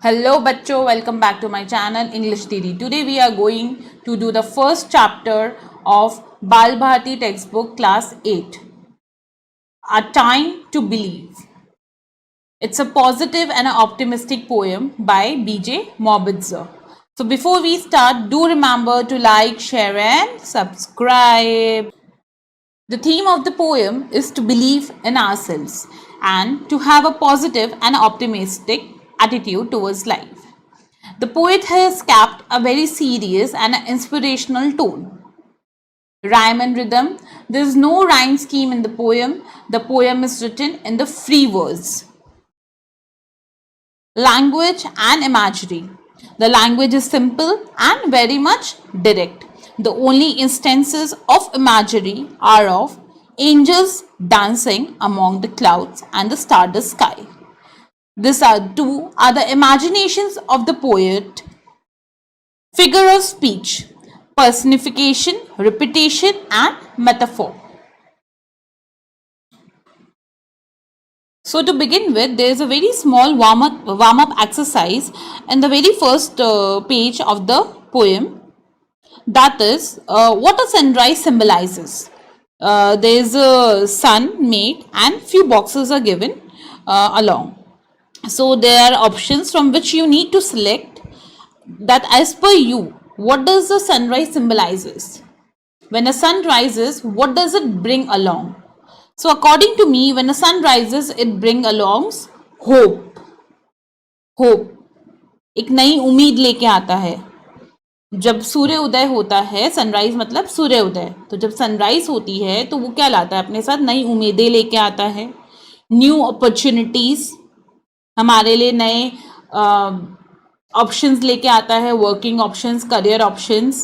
Hello bachcho, welcome back to my channel English DD. Today we are going to do the first chapter of Bal Bharati textbook class 8. A Time to Believe. It's a positive and an optimistic poem by B.J. Morbitzer. So before we start, do remember to like, share and subscribe. The theme of the poem is to believe in ourselves and to have a positive and optimistic attitude towards life. The poet has kept a very serious and inspirational tone. Rhyme and rhythm. There is no rhyme scheme in the poem. The poem is written in the free verse. Language and imagery. The language is simple and very much direct. The only instances of imagery are of angels dancing among the clouds and the starless sky. These are the imaginations of the poet. Figure of speech, personification, repetition and metaphor. So to begin with, there is a very small warm-up exercise in the very first page of the poem. That is what a sunrise symbolizes. There is a sun made and few boxes are given along. So there are options from which you need to select that as per you, what does the sunrise symbolizes? When a sun rises, what does it bring along? So according to me, when a sun rises, it bring along hope. Hope एक नई उम्मीद लेके आता है. जब सूर्य उदय होता है, sunrise मतलब सूर्य उदय, तो जब सनराइज होती है तो वो क्या लाता है अपने साथ? नई उम्मीदें लेके आता है, न्यू अपॉर्चुनिटीज, हमारे लिए नए ऑप्शंस लेके आता है, वर्किंग ऑप्शंस, करियर ऑप्शंस,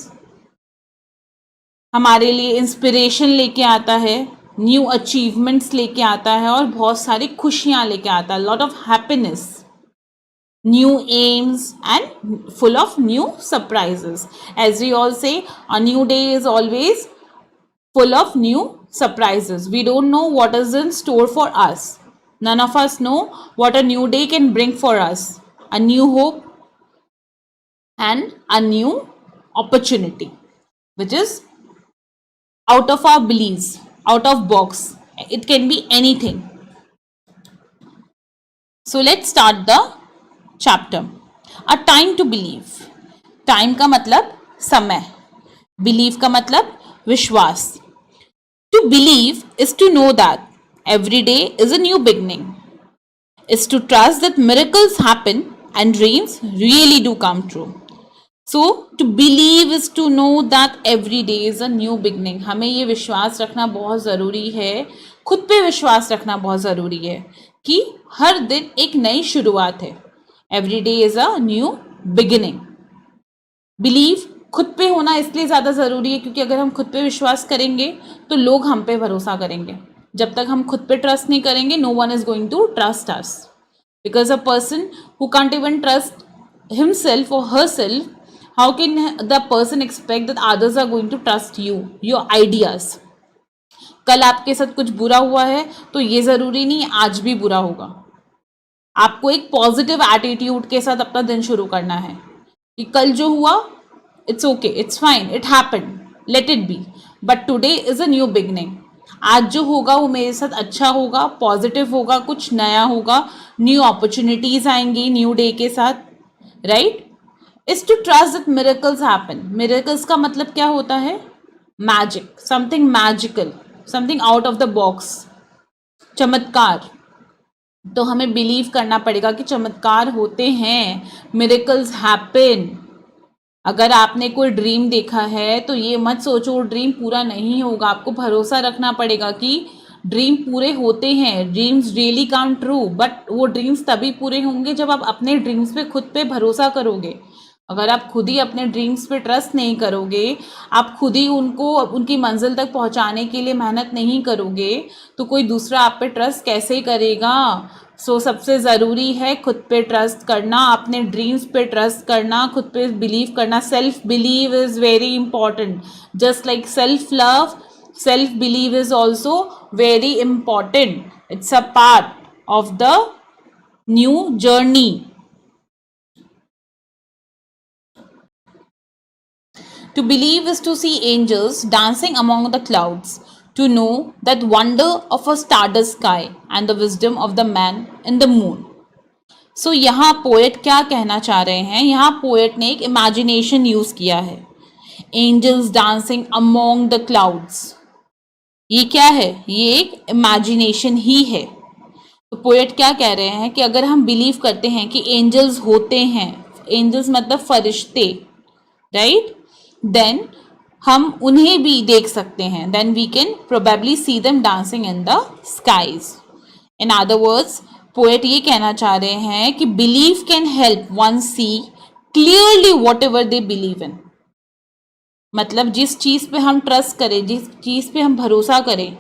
हमारे लिए इंस्पिरेशन लेके आता है, न्यू अचीवमेंट्स लेके आता है और बहुत सारी खुशियां लेके आता है, lot of happiness, new aims and full of new surprises. As we all say, a new day is always full of new surprises. We don't know what is in store for us. None of us know what a new day can bring for us. A new hope and a new opportunity, which is out of our beliefs, out of box. It can be anything. So let's start the chapter. A time to believe. Time का मतलब समय, believe का मतलब विश्वास. To believe is to know that every day is a new beginning, is to trust that miracles happen and dreams really do come true. So to believe is to know that every day is a new beginning. हमें ये विश्वास रखना बहुत ज़रूरी है, खुद पे विश्वास रखना बहुत ज़रूरी है कि हर दिन एक नई शुरुआत है. Every day is a new beginning. Believe खुद पे होना इसलिए ज़्यादा ज़रूरी है क्योंकि अगर हम खुद पे विश्वास करेंगे तो लोग हम पे भरोसा करेंगे. जब तक हम खुद पे ट्रस्ट नहीं करेंगे, no one is going to trust us, because a person who can't even trust himself और herself, how can the person expect that others are going to trust you, your ideas. कल आपके साथ कुछ बुरा हुआ है तो ये ज़रूरी नहीं आज भी बुरा होगा. आपको एक पॉजिटिव एटीट्यूड के साथ अपना दिन शुरू करना है कि कल जो हुआ it's okay, it's fine, it happened, let it be, but today is a new beginning. आज जो होगा वो मेरे साथ अच्छा होगा, पॉजिटिव होगा, कुछ नया होगा, न्यू अपॉर्चुनिटीज आएंगी न्यू डे के साथ, right. Is to trust that miracles happen. Miracles का मतलब क्या होता है? Magic, something magical, something out of the box, चमत्कार. तो हमें बिलीव करना पड़ेगा कि चमत्कार होते हैं, मिरेकल्स हैपन. अगर आपने कोई ड्रीम देखा है तो ये मत सोचो वो ड्रीम पूरा नहीं होगा. आपको भरोसा रखना पड़ेगा कि ड्रीम पूरे होते हैं, dreams really come true, but वो ड्रीम्स तभी पूरे होंगे जब आप अपने ड्रीम्स पे खुद पे भरोसा करोगे. अगर आप खुद ही अपने ड्रीम्स पे ट्रस्ट नहीं करोगे, आप खुद ही उनको उनकी मंजिल तक पहुंचाने के लिए मेहनत नहीं करोगे, तो कोई दूसरा आप पे ट्रस्ट कैसे करेगा. सो सबसे ज़रूरी है खुद पे ट्रस्ट करना, अपने ड्रीम्स पे ट्रस्ट करना, खुद पे बिलीव करना. Self believe is very important. Just like self love, self believe is also very important. It's a part of the new journey. To believe is to see angels dancing among the clouds, to know that wonder of a stardust sky and the wisdom of the man in the moon. So यहाँ poet क्या कहना चाह रहे हैं, यहाँ poet ने एक imagination use किया है. Angels dancing among the clouds, ये क्या है, ये एक इमेजिनेशन ही है. तो पोएट क्या कह रहे हैं कि अगर हम बिलीव करते हैं कि एंजल्स होते हैं, एंजल्स मतलब फरिश्ते, राइट, देन हम उन्हें भी देख सकते हैं. Then we can probably see them dancing in the skies. In other words poet ये कहना चाह रहे हैं कि believe can help one see clearly whatever they believe in. मतलब जिस चीज़ पे हम ट्रस्ट करें, जिस चीज़ पे हम भरोसा करें,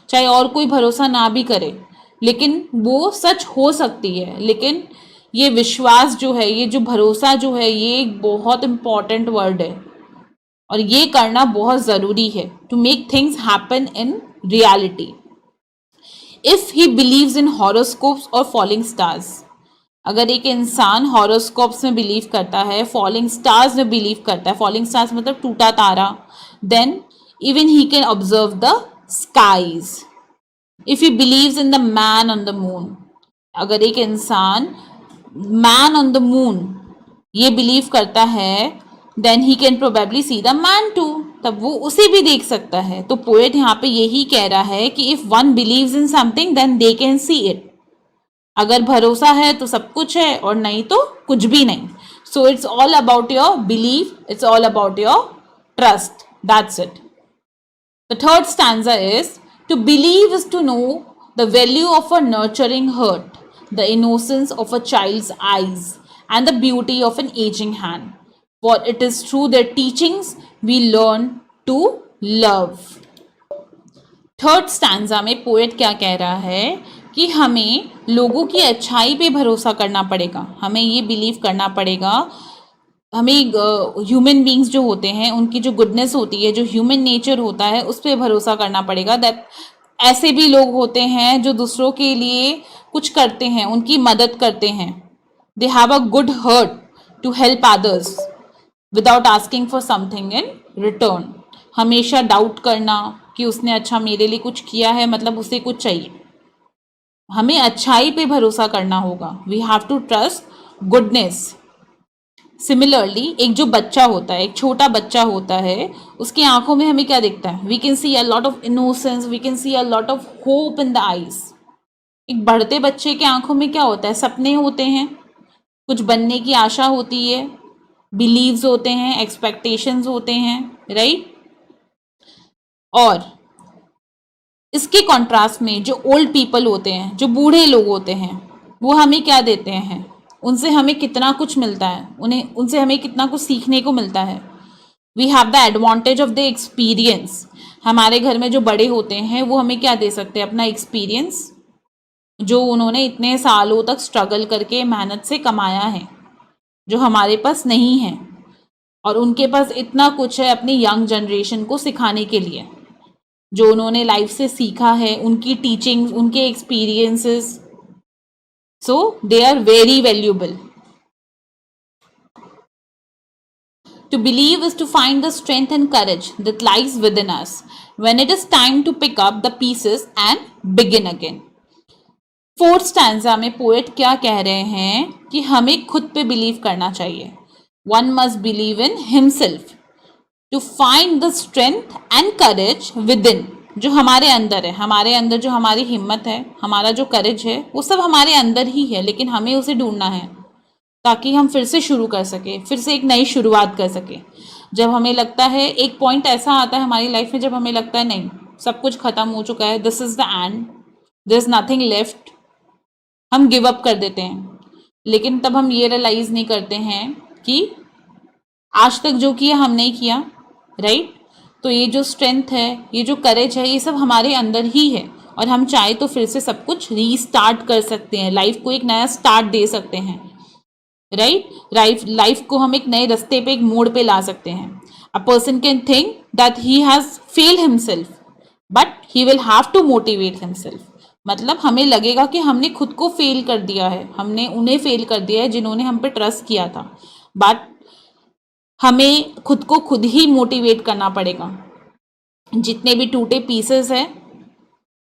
चाहे और कोई भरोसा ना भी करे, लेकिन वो सच हो सकती है. लेकिन ये विश्वास जो है, ये जो भरोसा जो है, ये एक बहुत इम्पॉर्टेंट वर्ड है और ये करना बहुत ज़रूरी है to make things happen in reality. If he believes in horoscopes और फॉलिंग स्टार्स, अगर एक इंसान हॉरोस्कोप्स में बिलीव करता है, फॉलिंग स्टार्स में बिलीव करता है, फॉलिंग स्टार्स मतलब टूटा तारा, then even he can observe the skies. If he believes in the man on the moon, अगर एक इंसान मैन ऑन द मून ये बिलीव करता है, then he can probably see the man too, तब वो उसे भी देख सकता है. तो पोएट यहाँ पे यही कह रहा है कि if one believes in something then they can see it. अगर भरोसा है तो सब कुछ है और नहीं तो कुछ भी नहीं. So it's all about your believe, it's all about your trust, that's it. The third stanza is to believe is to know the value of a nurturing heart, the innocence of a child's eyes and the beauty of an ageing hand, for it is through their teachings we learn to love. Third stanza में poet क्या कह रहा है कि हमें लोगों की अच्छाई पे भरोसा करना पड़ेगा. हमें ये बिलीव करना पड़ेगा, हमें ह्यूमन बींग्स जो होते हैं उनकी जो गुडनेस होती है, जो ह्यूमन नेचर होता है, उस पर भरोसा करना पड़ेगा. दैट ऐसे भी लोग होते हैं जो दूसरों के लिए कुछ करते हैं, उनकी मदद करते हैं. They have a good heart to help others without asking for something in return. हमेशा डाउट करना कि उसने अच्छा मेरे लिए कुछ किया है मतलब उसे कुछ चाहिए. हमें अच्छाई पे भरोसा करना होगा. We have to trust goodness. Similarly एक जो बच्चा होता है, एक छोटा बच्चा होता है, उसकी आंखों में हमें क्या दिखता है? We can see a lot of innocence, we can see a lot of hope in the eyes. एक बढ़ते बच्चे के आंखों में क्या होता है? सपने होते हैं, कुछ बनने की आशा होती है, बिलीव्स होते हैं, एक्सपेक्टेशंस होते हैं, राइट. और इसके कॉन्ट्रास्ट में जो ओल्ड पीपल होते हैं, जो बूढ़े लोग होते हैं, वो हमें क्या देते हैं? उनसे हमें कितना कुछ मिलता है, उनसे हमें कितना कुछ सीखने को मिलता है. We have the advantage of the experience. हमारे घर में जो बड़े होते हैं वो हमें क्या दे सकते हैं? अपना एक्सपीरियंस, जो उन्होंने इतने सालों तक स्ट्रगल करके मेहनत से कमाया है, जो हमारे पास नहीं है. और उनके पास इतना कुछ है अपनी यंग जनरेशन को सिखाने के लिए, जो उन्होंने लाइफ से सीखा है, उनकी टीचिंग्स, उनके experiences. So they are very valuable. To believe is to find the strength and courage that lies within us when it is time to pick up the pieces and begin again. Fourth stanza में poet क्या कह रहे हैं कि हमें खुद पे believe करना चाहिए. One must believe in himself to find the strength and courage within. जो हमारे अंदर है, हमारे अंदर जो हमारी हिम्मत है, हमारा जो करेज है, वो सब हमारे अंदर ही है, लेकिन हमें उसे ढूंढना है ताकि हम फिर से शुरू कर सके, फिर से एक नई शुरुआत कर सके. जब हमें लगता है, एक पॉइंट ऐसा आता है हमारी लाइफ में जब हमें लगता है नहीं, सब कुछ खत्म हो चुका है, this is the end, there is nothing left, हम गिव अप कर देते हैं. लेकिन तब हम ये रियलाइज़ नहीं करते हैं कि आज तक जो किया हमने ही किया, राइट. तो ये जो स्ट्रेंथ है, ये जो करेज है, ये सब हमारे अंदर ही है और हम चाहे तो फिर से सब कुछ रीस्टार्ट कर सकते हैं, लाइफ को एक नया स्टार्ट दे सकते हैं, राइट. लाइफ को हम एक नए रास्ते पे, एक मोड़ पे ला सकते हैं. A person can think that he has failed himself but he will have to motivate himself. मतलब हमें लगेगा कि हमने खुद को फेल कर दिया है, हमने उन्हें फेल कर दिया है जिन्होंने हम पे ट्रस्ट किया था, बट हमें खुद को खुद ही मोटिवेट करना पड़ेगा। जितने भी टूटे पीसेस हैं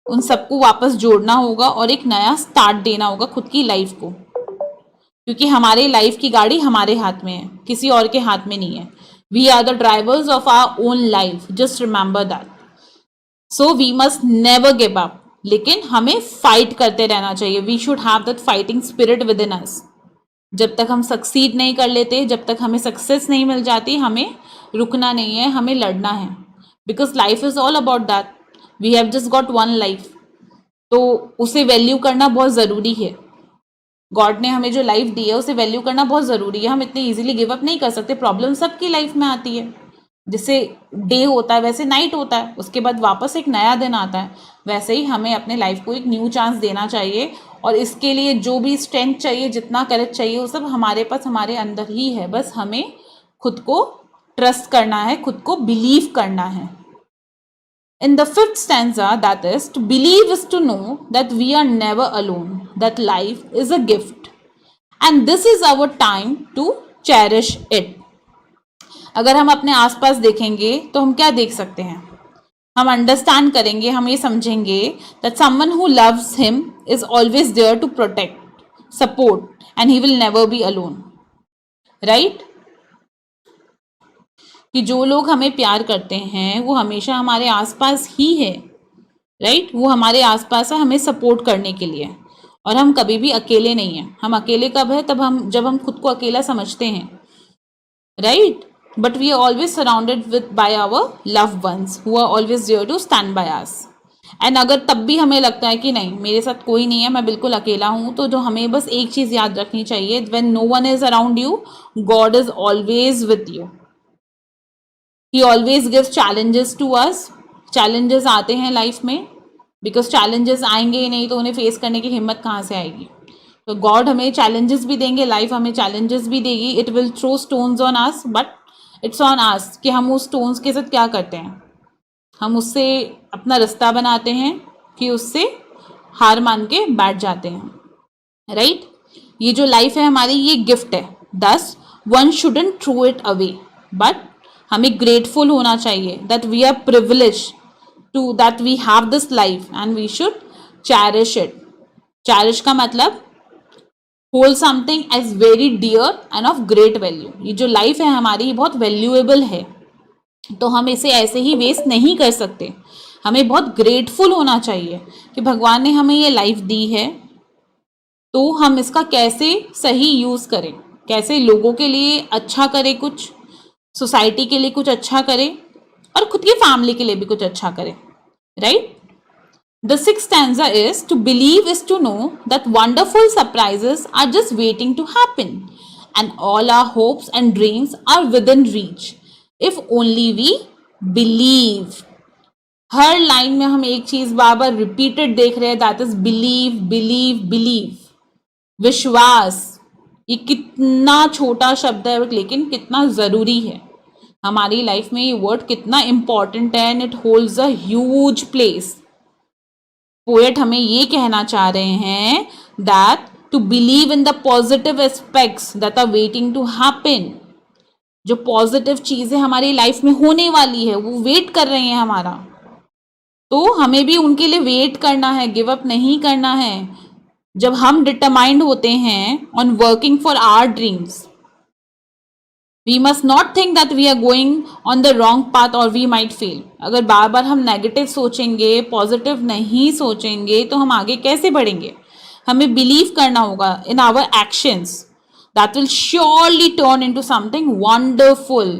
उन सबको वापस जोड़ना होगा और एक नया स्टार्ट देना होगा खुद की लाइफ को, क्योंकि हमारे लाइफ की गाड़ी हमारे हाथ में है, किसी और के हाथ में नहीं है। We are the drivers of our own life, just remember that. So we must never give up, लेकिन हमें फाइट करते रहना चाहिए। We should have that fighting spirit within us. जब तक हम सक्सीड नहीं कर लेते, जब तक हमें सक्सेस नहीं मिल जाती, हमें रुकना नहीं है, हमें लड़ना है। Because life is all about that. We have just got one life, तो उसे वैल्यू करना बहुत ज़रूरी है। गॉड ने हमें जो लाइफ दी है उसे वैल्यू करना बहुत ज़रूरी है। हम इतने इजीली गिव अप नहीं कर सकते। प्रॉब्लम सबकी लाइफ में आती है। जैसे डे होता है वैसे नाइट होता है, उसके बाद वापस एक नया दिन आता है। वैसे ही हमें अपने लाइफ को एक न्यू चांस देना चाहिए, और इसके लिए जो भी स्ट्रेंथ चाहिए, जितना करेज चाहिए, वो सब हमारे पास हमारे अंदर ही है। बस हमें खुद को ट्रस्ट करना है, खुद को बिलीव करना है। In the fifth stanza, that is, to believe is to know that we are never alone, that life is a gift, and this is our time to cherish it. अगर हम अपने आसपास देखेंगे तो हम क्या देख सकते हैं? हम अंडरस्टैंड करेंगे, हम ये समझेंगे that someone who loves him is always there to protect, support, and he will never be alone. Right? कि जो लोग हमें प्यार करते हैं वो हमेशा हमारे आसपास ही है। राइट? वो हमारे आसपास है हमें सपोर्ट करने के लिए, और हम कभी भी अकेले नहीं हैं। हम अकेले कब है? जब हम खुद को अकेला समझते हैं। Right? But we are always surrounded with by our loved ones who are always there to stand by us. And अगर तब भी हमें लगता है कि नहीं, मेरे साथ कोई नहीं है, मैं बिल्कुल अकेला हूँ, तो जो हमें बस एक चीज़ याद रखनी चाहिए, when no one is around you, God is always with you. He always gives challenges to us. Challenges आते हैं लाइफ में, बिकॉज challenges आएंगे ही नहीं तो उन्हें फेस करने की हिम्मत कहाँ से आएगी? तो गॉड हमें challenges भी देंगे, लाइफ हमें challenges भी देगी। It will throw stones on us, but it's on us कि हम उस स्टोन्स के साथ क्या करते हैं। हम उससे अपना रास्ता बनाते हैं कि उससे हार मान के बैठ जाते हैं। राइट? ये जो लाइफ है हमारी, ये गिफ्ट है। Thus one shouldn't throw it away, but हमें ग्रेटफुल होना चाहिए that we are privilege to that we have this life and we should cherish it. Cherish का मतलब hold something as very dear and of great value. ये जो life है हमारी, ये बहुत वैल्यूएबल है, तो हम इसे ऐसे ही वेस्ट नहीं कर सकते। हमें बहुत ग्रेटफुल होना चाहिए कि भगवान ने हमें ये लाइफ दी है, तो हम इसका कैसे सही यूज़ करें, कैसे लोगों के लिए अच्छा करें, कुछ सोसाइटी के लिए कुछ अच्छा करें, और खुद की फैमिली के लिए भी कुछ अच्छा करें। Right? The sixth stanza is to believe is to know that wonderful surprises are just waiting to happen and all our hopes and dreams are within reach if only we believe. हर line में हम एक चीज बार बार repeated देख रहे हैं, that is believe, believe, believe. विश्वास, ये कितना छोटा शब्द है लेकिन कितना ज़रूरी है हमारी लाइफ में। ये वर्ड कितना इम्पॉर्टेंट है and it holds a huge place. Poet हमें ये कहना चाह रहे हैं that to believe in the positive aspects that are waiting to happen. जो पॉजिटिव चीज़ें हमारी लाइफ में होने वाली है वो वेट कर रही हैं हमारा, तो हमें भी उनके लिए वेट करना है, गिव अप नहीं करना है। जब हम डिटरमाइंड होते हैं on working for our dreams, we must not think that we are going on the wrong path और वी माइट फेल। अगर बार बार हम नेगेटिव सोचेंगे, पॉजिटिव नहीं सोचेंगे, तो हम आगे कैसे बढ़ेंगे? हमें बिलीव करना होगा in our actions that will surely turn into something wonderful,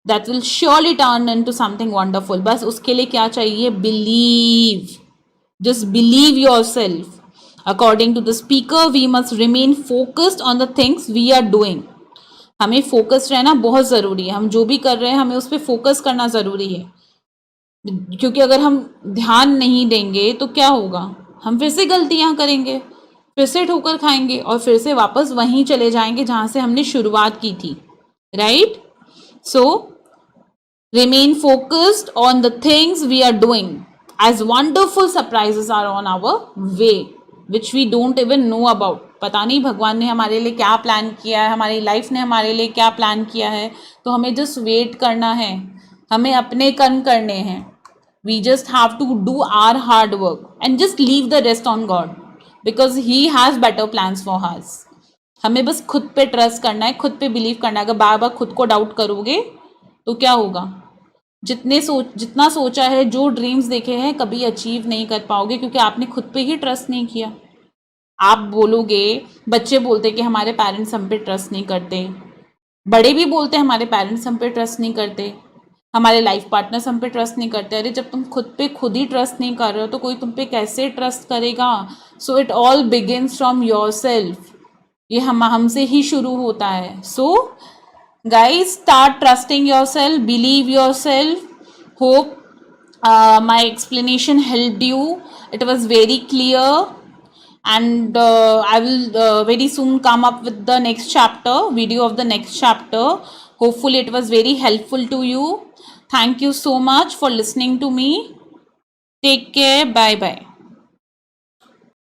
that will surely turn into something wonderful. बस उसके लिए क्या चाहिए? Believe. Just believe yourself. According to the speaker, we must remain focused on the things we are doing. हमें focus रहना बहुत ज़रूरी है। हम जो भी कर रहे हैं हमें उस पर फोकस करना ज़रूरी है, क्योंकि अगर हम ध्यान नहीं देंगे तो क्या होगा? हम फिर से गलतियां करेंगे, फिर से ठोकर खाएंगे और फिर से वापस वहीं चले जाएंगे जहाँ से हमने शुरुआत की थी। Right? So remain focused on the things we are doing as wonderful surprises are on our way which we don't even know about. पता नहीं भगवान ने हमारे लिए क्या प्लान किया है, हमारी लाइफ ने हमारे लिए क्या प्लान किया है, तो हमें जस्ट वेट करना है, हमें अपने कर्म करने हैं. We just have to do our hard work and just leave the rest on God, because he has better plans for us. हमें बस खुद पे ट्रस्ट करना है, खुद पे बिलीव करना है. अगर बार बार खुद को डाउट करोगे तो क्या होगा? जितना सोचा है, जो ड्रीम्स देखे हैं, कभी अचीव नहीं कर पाओगे, क्योंकि आपने खुद पे ही ट्रस्ट नहीं किया. आप बोलोगे, बच्चे बोलते कि हमारे पेरेंट्स हम पे ट्रस्ट नहीं करते, बड़े भी बोलते हैं हमारे पेरेंट्स हम पे ट्रस्ट नहीं करते, हमारे लाइफ पार्टनर्स हम पे ट्रस्ट नहीं करते. अरे जब तुम खुद पे खुद ही ट्रस्ट नहीं कर रहे हो तो कोई तुम पे कैसे ट्रस्ट करेगा? So it all begins from your self. ये हमसे ही शुरू होता है. सो guys, start trusting yourself, believe yourself. Hope my explanation helped you. It was very clear, and I will very soon come up with the next chapter, video of the next chapter. Hopefully it was very helpful to you. Thank you so much for listening to me. Take care. Bye bye.